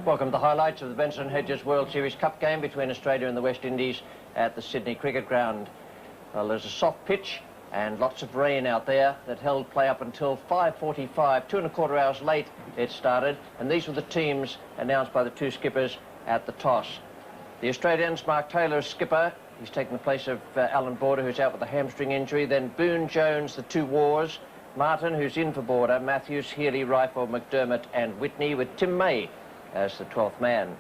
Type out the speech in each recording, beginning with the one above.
Welcome to the highlights of the Benson Hedges World Series Cup game between Australia and the West Indies at the Sydney Cricket Ground. Well, there's a soft pitch and lots of rain out there that held play up until 5:45. 2¼ hours late it started, and these were the teams announced by the two skippers at the toss. The Australians, Mark Taylor as skipper. He's taken the place of Allan Border, who's out with a hamstring injury. Then Boone, Jones, the two Wars. Martin, who's in for Border. Matthews, Healy, Rifle, McDermott and Whitney, with Tim May as the 12th man.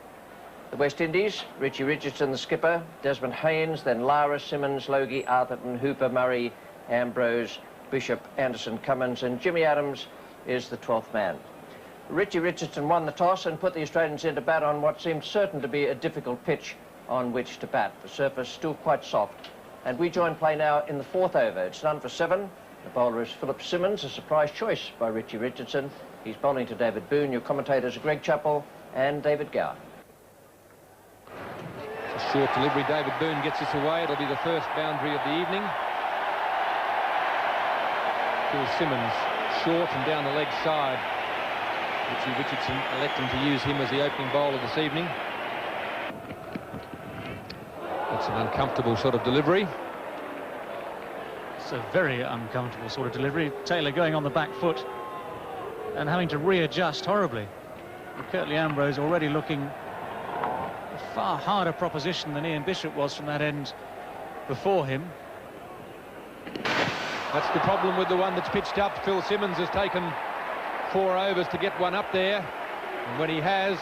The West Indies, Richie Richardson, the skipper. Desmond Haynes, then Lara, Simmons, Logie, Arthurton, Hooper, Murray, Ambrose, Bishop, Anderson, Cummins, and Jimmy Adams is the 12th man. Richie Richardson won the toss and put the Australians into bat on what seemed certain to be a difficult pitch on which to bat. The surface still quite soft. And we join play now in the 4th over. It's none for 7. The bowler is Philip Simmons, a surprise choice by Richie Richardson. He's bowling to David Boone. Your commentators are Greg Chappell and David Gower. It's a short delivery. David Boone gets this away. It'll be the first boundary of the evening. Phil Simmons short and down the leg side. Richie Richardson electing to use him as the opening bowler this evening. It's an uncomfortable sort of delivery. It's a very uncomfortable sort of delivery. Taylor going on the back foot and having to readjust horribly. Curtly Ambrose already looking a far harder proposition than Ian Bishop was from that end before him. That's the problem with the one that's pitched up. Phil Simmons has taken 4 overs to get one up there, and when he has,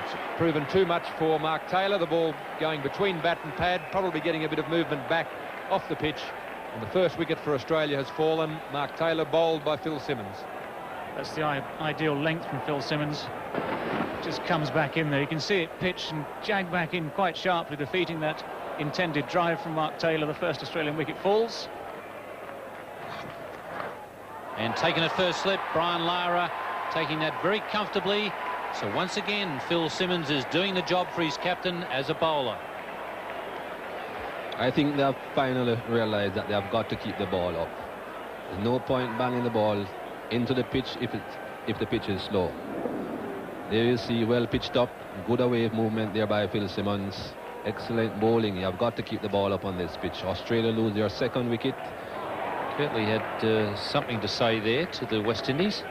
it's proven too much for Mark Taylor. The ball going between bat and pad, probably getting a bit of movement back off the pitch, and the first wicket for Australia has fallen. Mark Taylor bowled by Phil Simmons. That's the ideal length from Phil Simmons. Just comes back in there. You can see it pitch and jag back in quite sharply, defeating that intended drive from Mark Taylor. The first Australian wicket falls. And taking it first slip, Brian Lara taking that very comfortably. So once again, Phil Simmons is doing the job for his captain as a bowler. I think they've finally realised that they have got to keep the ball up. There's no point banging the ball into the pitch if the pitch is slow. There you see, well pitched up, good away movement there by Phil Simmons. Excellent bowling. You have got to keep the ball up on this pitch. Australia lose their 2nd wicket. Curtly had something to say there to the West Indies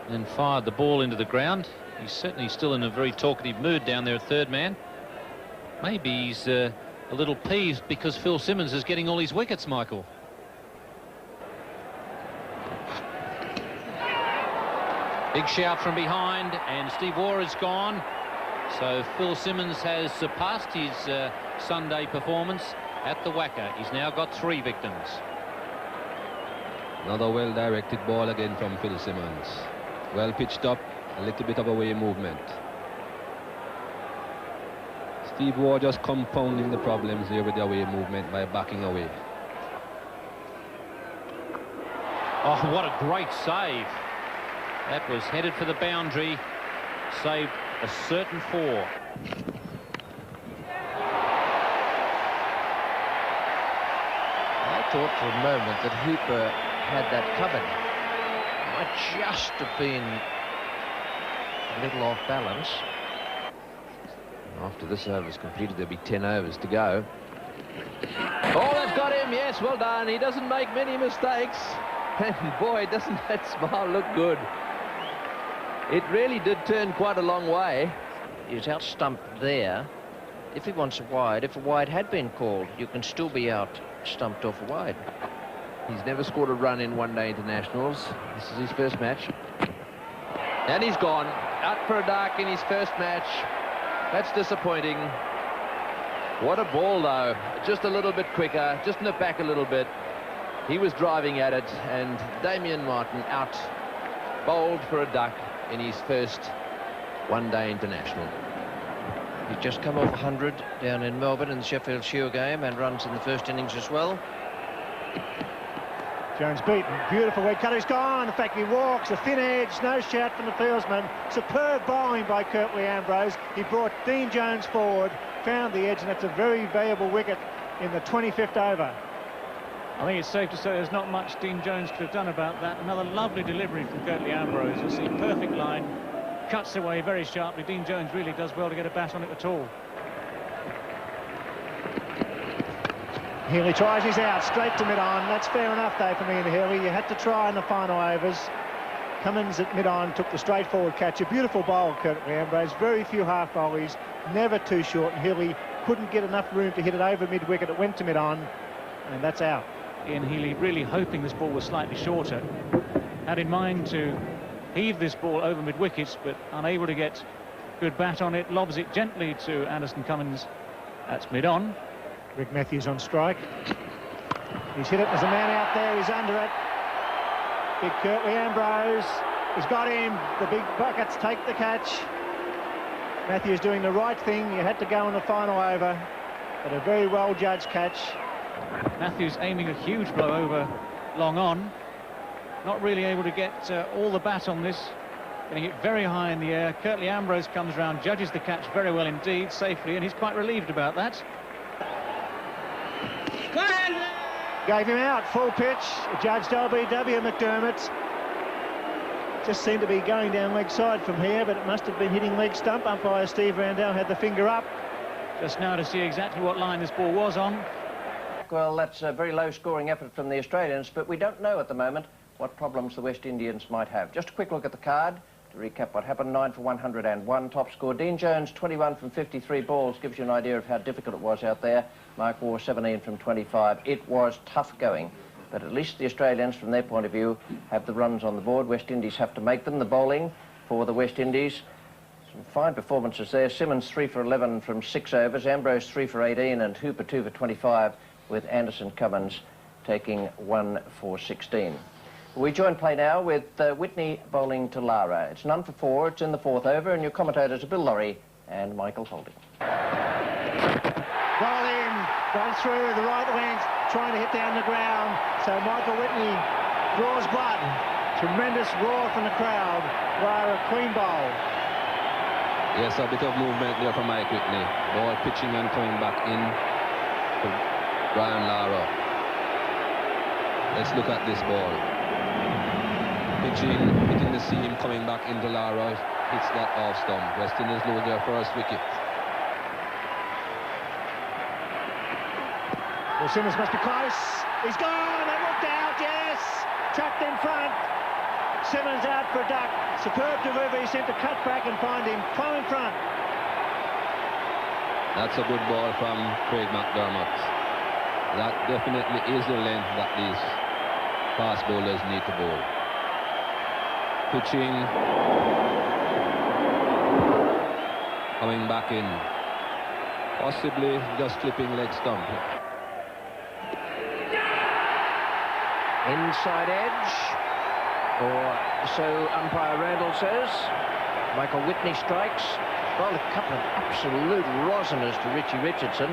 and fired the ball into the ground. He's certainly still in a very talkative mood down there at 3rd man. Maybe he's a little peeved because Phil Simmons is getting all his wickets, Michael. Big shout from behind, and Steve Waugh is gone. So Phil Simmons has surpassed his Sunday performance at the Wacker. He's now got 3 victims. Another well-directed ball again from Phil Simmons. Well pitched up, a little bit of away movement. Steve Waugh just compounding the problems here with the away movement by backing away. Oh, what a great save. That was headed for the boundary, saved a certain 4. I thought for a moment that Hooper had that covered. Might just have been a little off balance. After this over is completed, there'll be 10 overs to go. Oh, they've got him. Yes, well done. He doesn't make many mistakes. And boy, doesn't that smile look good. It really did turn quite a long way. He's out stumped there. If he wants a wide, if a wide had been called, you can still be out stumped off a wide. He's never scored a run in one-day internationals. This is his first match. And he's gone. Out for a duck in his first match. That's disappointing. What a ball, though. Just a little bit quicker. Just nip back a little bit. He was driving at it, and Damien Martin out. Bowled for a duck in his first one-day international. He's just come off 100 down in Melbourne in the Sheffield Shield game, and runs in the first innings as well. Jones beaten, beautiful way cut, he's gone. In fact, he walks, a thin edge, no shout from the fieldsman. Superb bowling by Curtly Ambrose. He brought Dean Jones forward, found the edge, and that's a very valuable wicket in the 25th over. I think it's safe to say there's not much Dean Jones could have done about that. Another lovely delivery from Curtly Ambrose. You'll see perfect line, cuts away very sharply. Dean Jones really does well to get a bat on it at all. Healy tries his out, straight to mid-on. That's fair enough, though, for Ian Healy. You had to try in the final overs. Cummins at mid-on took the straightforward catch. A beautiful bowl, Curtly Ambrose. Very few half volleys, never too short, and Healy couldn't get enough room to hit it over mid-wicket. It went to mid-on, and that's out. Ian Healy really hoping this ball was slightly shorter. Had in mind to heave this ball over mid-wicket, but unable to get good bat on it. Lobs it gently to Anderson Cummins. That's mid-on. Rick Matthews on strike. He's hit it. There's a man out there. He's under it. Big Curtly Ambrose. He's got him. The big buckets take the catch. Matthews doing the right thing. You had to go in the final over, but a very well judged catch. Matthews aiming a huge blow over long on. Not really able to get all the bat on this. Getting it very high in the air. Curtly Ambrose comes round, judges the catch very well indeed, safely, and he's quite relieved about that. Gave him out, full pitch. Judged LBW McDermott. Just seemed to be going down leg side from here, but it must have been hitting leg stump. Umpire Steve Randell had the finger up. Just now to see exactly what line this ball was on. Well, that's a very low-scoring effort from the Australians, but we don't know at the moment what problems the West Indians might have. Just a quick look at the card to recap what happened. 9 for 101, top score. Dean Jones, 21 from 53 balls, gives you an idea of how difficult it was out there. Mark Waugh, 17 from 25. It was tough going, but at least the Australians, from their point of view, have the runs on the board. West Indies have to make them. The bowling for the West Indies, some fine performances there. Simmons, 3 for 11 from 6 overs. Ambrose, 3 for 18, and Hooper, 2 for 25, with Anderson Cummins taking 1 for 16. We join play now with Whitney bowling to Lara. It's none for 4. It's in the 4th over, and your commentators are Bill Laurie and Michael Holding. Bowling, goes through the right wing, trying to hit down the ground. So Michael Whitney draws blood. Tremendous roar from the crowd. Lara, clean bowl. Yes, a bit of movement there from Mike Whitney. Ball pitching and coming back in to Brian Lara. Let's look at this ball. Pitching, hitting the seam, coming back into Lara. Hits that off stump. West Indies lose their first wicket. Well, Simmons must be close. He's gone. It looked out, yes. Trapped in front. Simmons out for a duck. Superb delivery. He sent to cut back and find him. Plumb in front. That's a good ball from Craig McDermott. That definitely is the length that these fast bowlers need to bowl. Pitching. Coming back in. Possibly just clipping leg stump. Inside edge, or so umpire Randall says. Michael Whitney strikes. Well, a couple of absolute rosiners to Richie Richardson.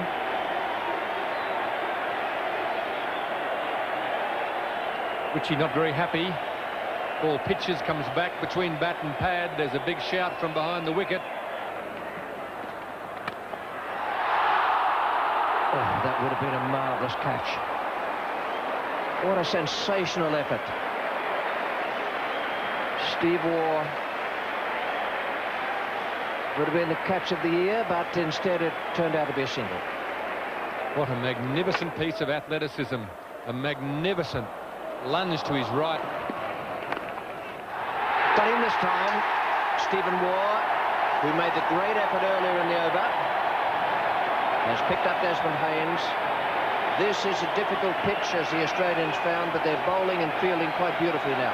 Richie not very happy. Ball pitches, comes back between bat and pad. There's a big shout from behind the wicket. Oh, that would have been a marvellous catch. What a sensational effort. Steve Waugh would have been the catch of the year, but instead it turned out to be a single. What a magnificent piece of athleticism. A magnificent lunge to his right. Got him this time. Stephen Waugh, who made the great effort earlier in the over, has picked up Desmond Haynes. This is a difficult pitch, as the Australians found, but they're bowling and fielding quite beautifully now.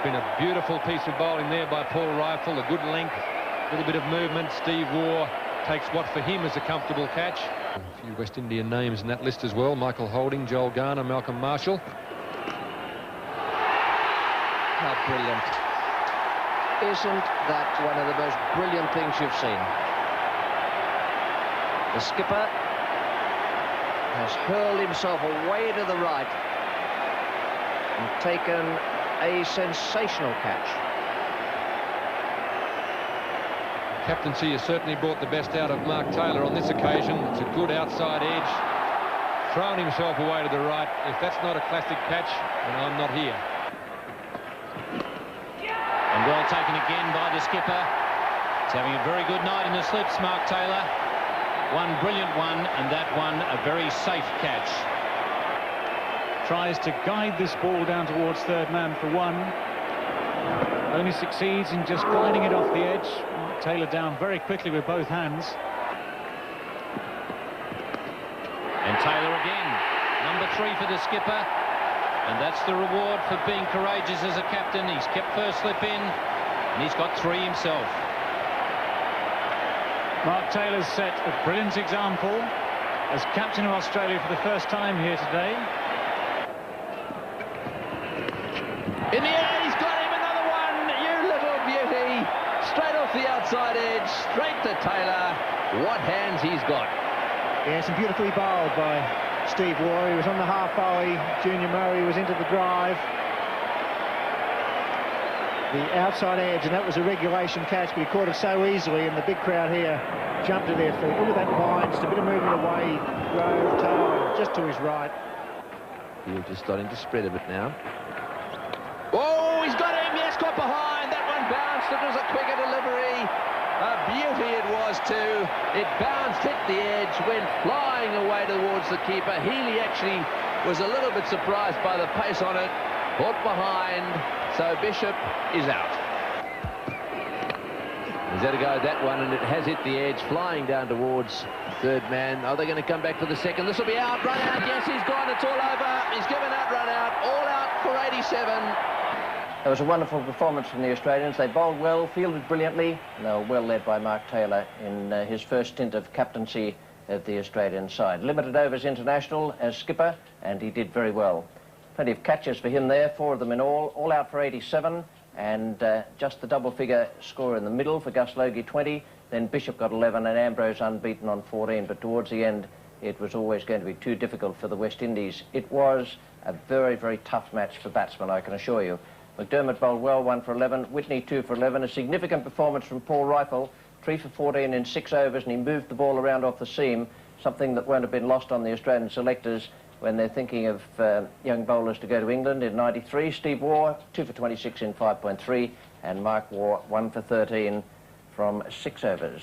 Been a beautiful piece of bowling there by Paul Rifle. A good length, a little bit of movement. Steve Waugh takes what for him is a comfortable catch. A few West Indian names in that list as well. Michael Holding, Joel Garner, Malcolm Marshall. How brilliant. Isn't that one of the most brilliant things you've seen? The skipper has hurled himself away to the right and taken a sensational catch. Captaincy has certainly brought the best out of Mark Taylor on this occasion. It's a good outside edge. Thrown himself away to the right. If that's not a classic catch, then I'm not here. And And well taken again by the skipper. He's having a very good night in the slips, Mark Taylor. One brilliant one, and that one a very safe catch. Tries to guide this ball down towards third man for one. Only succeeds in just gliding it off the edge. Mark Taylor down very quickly with both hands. And Taylor again, number 3 for the skipper. And that's the reward for being courageous as a captain. He's kept first slip in, and he's got 3 himself. Mark Taylor's set a brilliant example as captain of Australia for the first time here today. In the air, he's got him, another one. You little beauty. Straight off the outside edge, straight to Taylor. What hands he's got. Yes, and beautifully bowled by Steve Waugh. He was on the half volley. Junior Murray was into the drive. The outside edge, and that was a regulation catch, but he caught it so easily, and the big crowd here jumped to their feet. Look at that line, just a bit of movement away. Grove, Taylor, just to his right. He's just starting to spread a bit now. Oh, he's got him, yes, got behind. That one bounced, it was a quicker delivery. A beauty it was too. It bounced, hit the edge, went flying away towards the keeper. Healy actually was a little bit surprised by the pace on it. Caught behind, so Bishop is out. He's had a go at that one, and it has hit the edge, flying down towards third man. Are they going to come back for the second? This will be out, run out, yes, he's gone, it's all over. He's given that run out, all out for 87. It was a wonderful performance from the Australians. They bowled well, fielded brilliantly, and they were well led by Mark Taylor in his first stint of captaincy at the Australian side. Limited overs international as skipper, and he did very well. Plenty of catches for him there, 4 of them in all out for 87, and just the double figure score in the middle for Gus Logie, 20. Then Bishop got 11 and Ambrose unbeaten on 14, but towards the end it was always going to be too difficult for the West Indies. It was a very, very tough match for batsmen, I can assure you. McDermott bowled well, 1 for 11. Whitney, 2 for 11. A significant performance from Paul Rifle, 3 for 14 in 6 overs, and he moved the ball around off the seam, something that won't have been lost on the Australian selectors when they're thinking of young bowlers to go to England in 93. Steve Waugh, 2 for 26 in 5.3, and Mark Waugh, 1 for 13 from 6 overs.